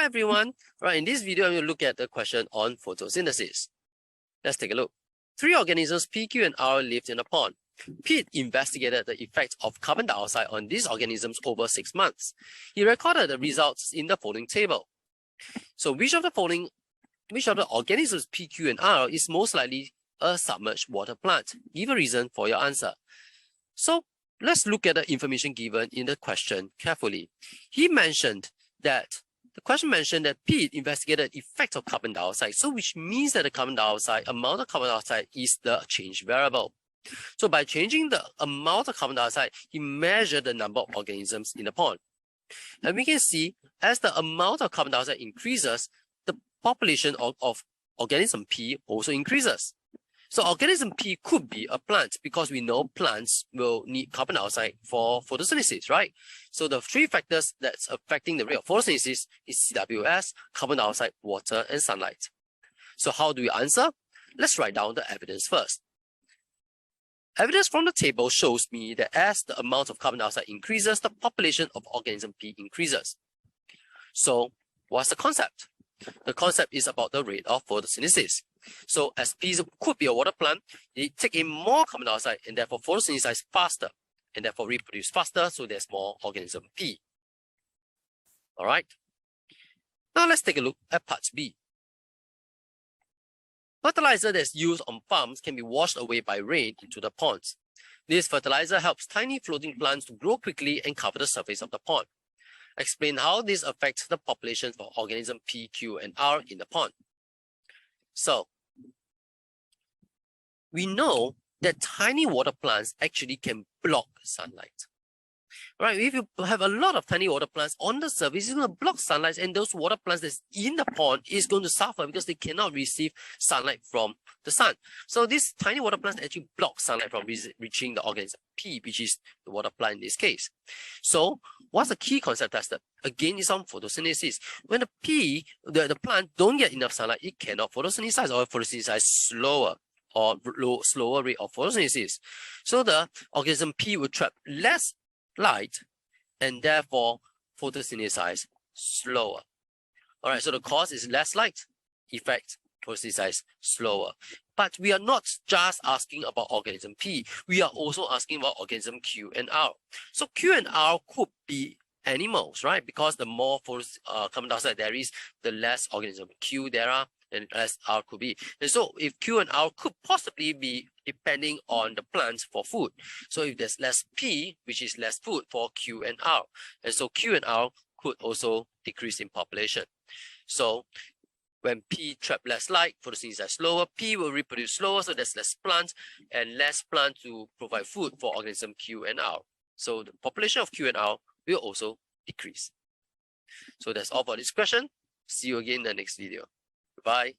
Hi everyone. Right, in this video, I'm going to look at the question on photosynthesis. Let's take a look. 3 organisms, P, Q, and R, lived in a pond. Pete investigated the effect of carbon dioxide on these organisms over 6 months. He recorded the results in the following table. So which of the organisms P, Q, and R is most likely a submerged water plant? Give a reason for your answer. So let's look at the information given in the question carefully. The question mentioned that Pete investigated the effect of carbon dioxide, so which means that the amount of carbon dioxide is the change variable. So by changing the amount of carbon dioxide, he measured the number of organisms in the pond. And we can see as the amount of carbon dioxide increases, the population of organism P also increases. So organism P could be a plant because we know plants will need carbon dioxide for photosynthesis, right? So the 3 factors that's affecting the rate of photosynthesis is CWS, carbon dioxide, water, and sunlight. So how do we answer? Let's write down the evidence first. Evidence from the table shows me that as the amount of carbon dioxide increases, the population of organism P increases. So what's the concept? The concept is about the rate of photosynthesis. So as P could be a water plant, it take in more carbon dioxide and therefore photosynthesize faster and therefore reproduce faster, so there's more organism P. All right. Now let's take a look at part B. Fertilizer that's used on farms can be washed away by rain into the ponds. This fertilizer helps tiny floating plants to grow quickly and cover the surface of the pond. Explain how this affects the populations of organism P, Q, and R in the pond. So, we know that tiny water plants actually can block sunlight. Right? If you have a lot of tiny water plants on the surface, it's going to block sunlight, and those water plants that's in the pond is going to suffer because they cannot receive sunlight from the sun. So these tiny water plants actually block sunlight from reaching the organism P, which is the water plant in this case. So what's the key concept tested? Again, it's on photosynthesis. When the plant don't get enough sunlight, it cannot photosynthesize or photosynthesize slower or slower rate of photosynthesis. So the organism P will trap less light and therefore photosynthesize slower. All right, so the cause is less light, effect photosynthesize slower. But we are not just asking about organism P, we are also asking about organism Q and R. So Q and R could be animals, right? Because the more carbon dioxide there is, the less organism Q there are, and less R could be. And so if Q and R could possibly be depending on the plants for food. So if there's less P, which is less food for Q and R. And so Q and R could also decrease in population. So when P trap less light, photosynthesize slower, P will reproduce slower, so there's less plants and less plant to provide food for organism Q and R. So the population of Q and R will also decrease. So that's all for this question. See you again in the next video. Bye.